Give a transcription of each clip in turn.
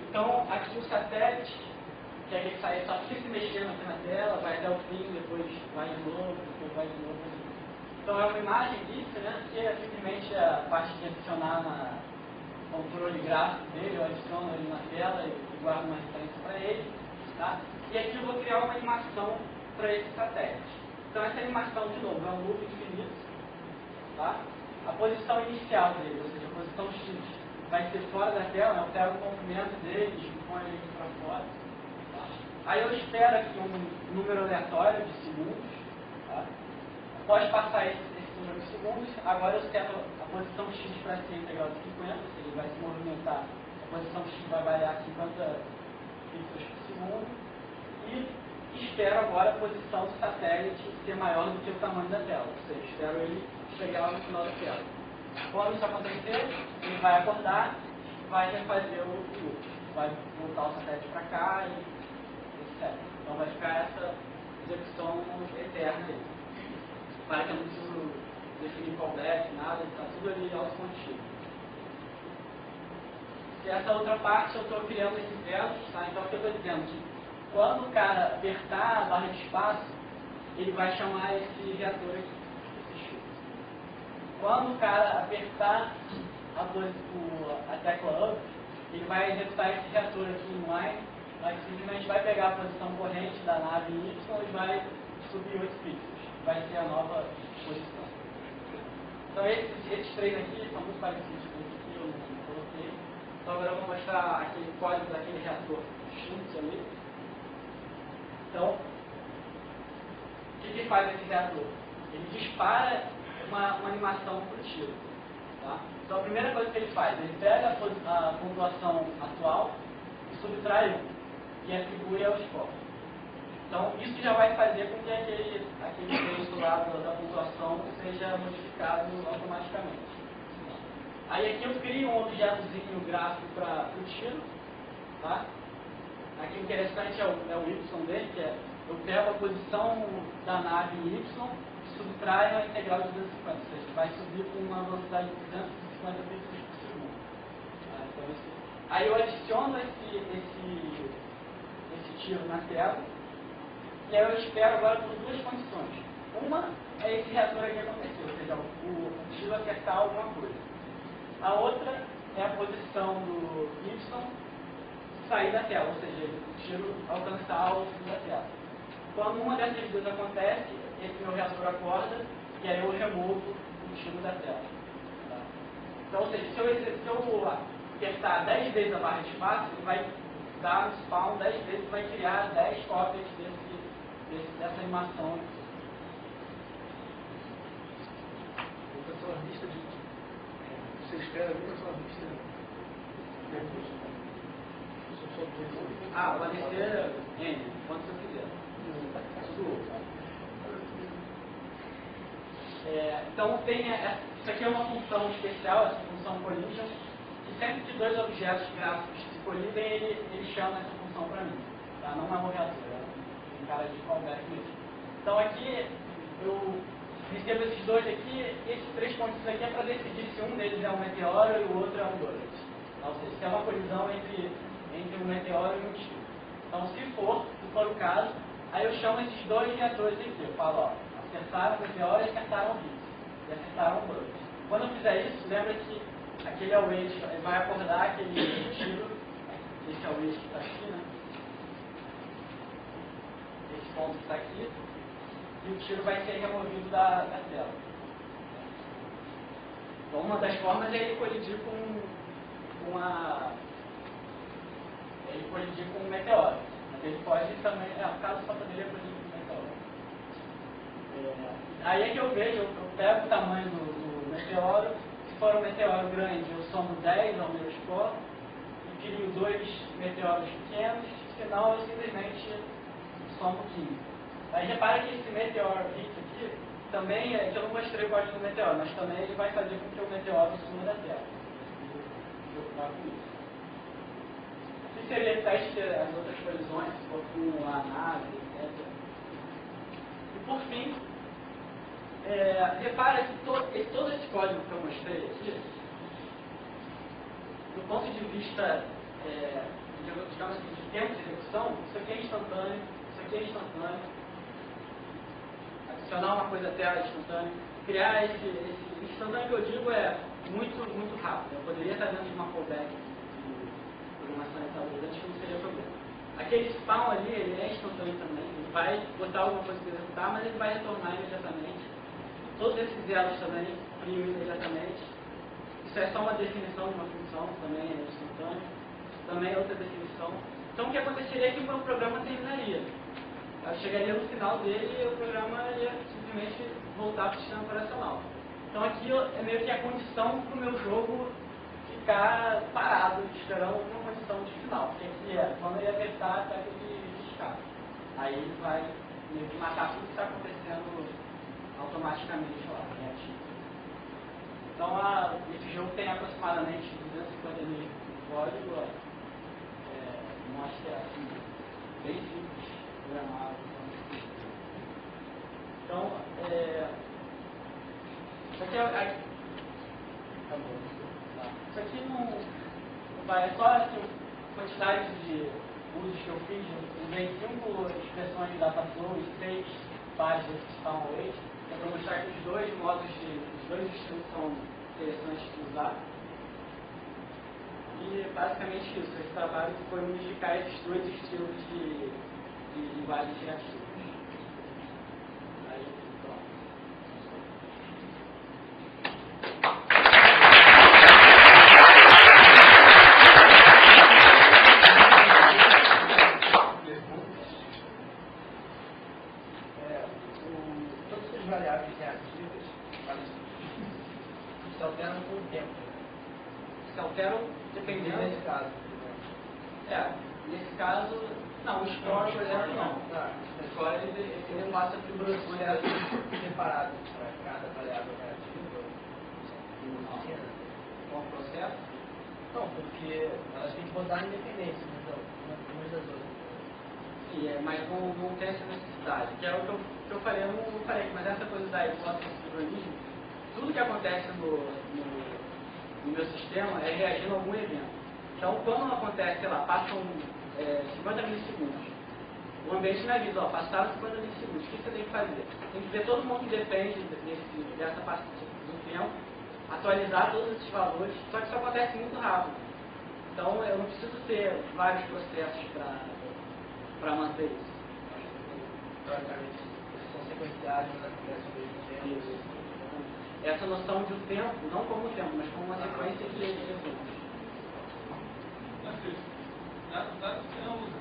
Então, aqui o satélite, que é aquele que sai, só fica se mexendo aqui na tela, vai até o fim, depois vai de novo, depois vai de novo. Então, é uma imagem disso, né? Que é simplesmente a parte de adicionar na controle gráfico dele, eu adiciono ele na tela e guardo uma referência para ele. Tá? E aqui eu vou criar uma animação para esse satélite. Então, essa animação, de novo, é um loop infinito. Tá? A posição inicial dele, ou seja, a posição X, vai ser fora da tela, eu pego o comprimento dele e ponho ele aqui para fora. Tá? Aí eu espero aqui um número aleatório de segundos. Tá? Após passar esse número de segundos, agora eu seto a posição X para ser integral de 50, ou seja, ele vai se movimentar, a posição X vai variar 50 pixels por segundo, e espero agora a posição do satélite ser maior do que o tamanho da tela, ou seja, espero ele chegar lá no final da tela. Quando isso acontecer, ele vai acordar, vai refazer o loop, vai voltar o satélite para cá e etc. Então vai ficar essa execução eterna aí. Para que eu não preciso definir callback, nada, está tudo ali autocontido. E essa outra parte eu estou criando esses eventos, tá? Então o que eu estou dizendo? Que quando o cara apertar a barra de espaço, ele vai chamar esse reator aqui. Quando o cara apertar a tecla up, ele vai executar esse reator aqui inline, mas simplesmente vai pegar a posição corrente da nave Y e vai subir 8 pixels. Vai ser a nova posição. Então esses três aqui são muito parecidos com esse aqui, eu não coloquei. Então agora eu vou mostrar aquele código daquele reator Schultz ali. Então, o que faz esse reator? Ele dispara uma animação para o tiro. Tá? Então a primeira coisa que ele faz, ele pega a pontuação atual e subtrai 1 e atribui aos corpos. Então isso já vai fazer com que aquele texto lá da pontuação seja modificado automaticamente. Aí aqui eu crio um objetozinho gráfico para o tiro. Tá? Aqui o interessante é o Y dele, que é eu pego a posição da nave em Y, subtrai a integral de 250, ou seja, vai subir com uma velocidade de 250 pixels por segundo. Então, aí eu adiciono esse tiro na tela, e aí eu espero agora por duas condições. Uma é esse reator aqui acontecer, ou seja, o tiro acertar alguma coisa. A outra é a posição do Y sair da tela, ou seja, o tiro alcançar o fim da tela. Quando uma dessas duas acontece, esse meu reator acorda e aí eu removo o tiro da tela. Tá? Então, ou seja, se eu apertar 10 vezes a barra de espaço, ele vai dar um spawn 10 vezes, vai criar 10 cópias dessa animação. A sua lista de... Você espera ver a sua lista de recursos. Pode ser N, quanto você quiser. Então tem isso aqui é uma função especial, essa função collision, que sempre que dois objetos gráficos se colidem, ele chama essa função para mim. Tá? Não é um reator, é um cara de callback mesmo. Então aqui eu recebo esses dois aqui, e esses três pontos aqui é para decidir se um deles é um meteoro e o outro é um bullet. Ou seja, se é uma colisão entre um meteoro e um tiro. Então se for o caso, aí eu chamo esses dois reatores aqui. Eu falo, acertaram o meteoro e acertaram o hit. E acertaram o bullet. Quando eu fizer isso, lembra que aquele await vai acordar aquele tiro. Esse await que está aqui, né? Esse ponto que está aqui. E o tiro vai ser removido da tela. Então uma das formas é ele colidir com um meteoro. Mas ele pode também, o caso só poderia colidir com um meteoro. Aí é que eu vejo, eu pego o tamanho do meteoro. Se for um meteoro grande, eu somo 10 ao meu score e crio 2 meteoros pequenos, senão eu simplesmente somo 15. Aí repara que esse meteoro hit aqui também que eu não mostrei o código do meteoro, mas também ele vai fazer com que o meteoro suma da Terra. Assim seria teste as outras colisões, se for com a nave, etc. E por fim, repara que todo esse código que eu mostrei aqui, do ponto de vista digamos assim, de tempo de execução, isso aqui é instantâneo, isso aqui é instantâneo. Adicionar uma coisa até instantânea. Criar esse instantâneo que eu digo é muito, muito rápido. Eu poderia estar dentro de uma fallback de programação antes que não seria problema. Aquele spawn ali, ele é instantâneo também. Ele vai botar alguma coisa para executar, mas ele vai retornar imediatamente. Todos esses elos também criam imediatamente. Isso é só uma definição de uma função, também é instantâneo. Também é outra definição. Então o que aconteceria é que o meu programa terminaria. Eu chegaria no final dele e o programa ia simplesmente voltar para o sistema operacional. Então aqui é meio que a condição para o meu jogo ficar parado, esperando uma condição de final. Porque aqui é quando ele apertar a tecla de escape. Aí ele vai meio que matar tudo que está acontecendo automaticamente lá, reativo. Então esse jogo tem aproximadamente 250 mil de código. Mostra assim, bem simples, programável. Então, isso aqui isso aqui não vai, é só assim, quantidade de usos que eu fiz. Eu usei 5 expressões de Dataflow e 6 páginas de spawn await, é para mostrar que os dois modos os dois estilos são interessantes de usar. E basicamente isso, esse trabalho foi unificar esses dois estilos de linguagens criativas. Aí, pronto. Todas as variáveis reativas se alteram com o tempo. Se alteram dependendo. Nesse caso. Nesse caso, não, o score, por exemplo, não. O score ele não passa por processo separado para cada variável reativa. Qual o processo? Não, porque elas têm que botar independência umas das outras. Sim, mas não tem essa necessidade. Que é o que eu falei, eu não falei, mas essa coisa da hipótese do sincronismo, tudo que acontece no meu sistema é reagindo a algum evento. Então, quando acontece, sei lá, passam 50 milissegundos, o ambiente me avisa, passaram 50 milissegundos, o que você tem que fazer? Tem que ver todo mundo que depende dessa parte do tempo, atualizar todos esses valores, só que isso acontece muito rápido. Então, eu não preciso ter vários processos para manter isso. Praticamente, são sequenciais, mas acontecem ao mesmo tempo. Essa noção de tempo, não como tempo, mas como uma sequência de eventos. Ambos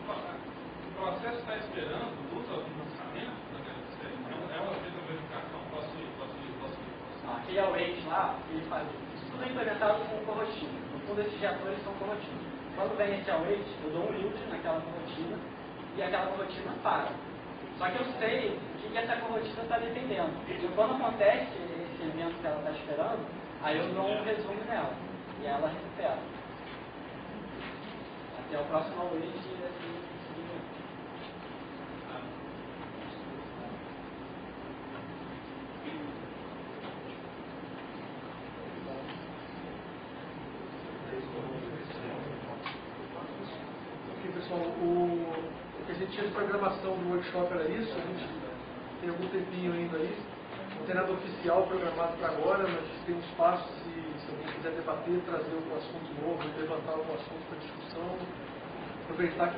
o processo está esperando usa o lançamento é uma verificação, posso ir. Aquele await lá, que ele faz isso tudo é implementado com corotina. No fundo, esses reatores são corotinas. Quando vem esse await, eu dou um yield naquela corotina e aquela corotina para. Só que eu sei o que essa corotina está dependendo. E quando acontece esse evento que ela está esperando, aí eu dou um resumo nela e ela recupera. Até o próximo await e assim seguinte. Ok, pessoal, o que a gente tinha de programação do workshop era isso. A gente tem algum tempinho ainda aí. Não tem nada oficial programado para agora, mas tem um espaço se alguém quiser debater, trazer algum assunto novo, levantar algum assunto para discussão. Aproveitar que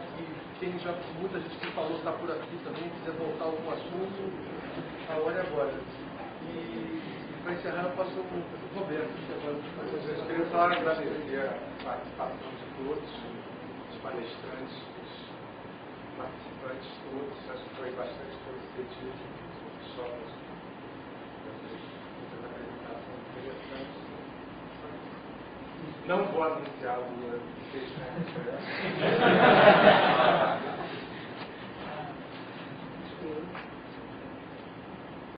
muita gente que falou está por aqui também, quiser voltar a algum assunto, a hora é agora. E para encerrar, eu passo com o Roberto, que agora vai fazer Eu queria só agradecer a participação de todos, os palestrantes, os participantes todos. Acho que foi bastante positivo, só muitas apresentações interessantes. Não vou anunciar o Lula,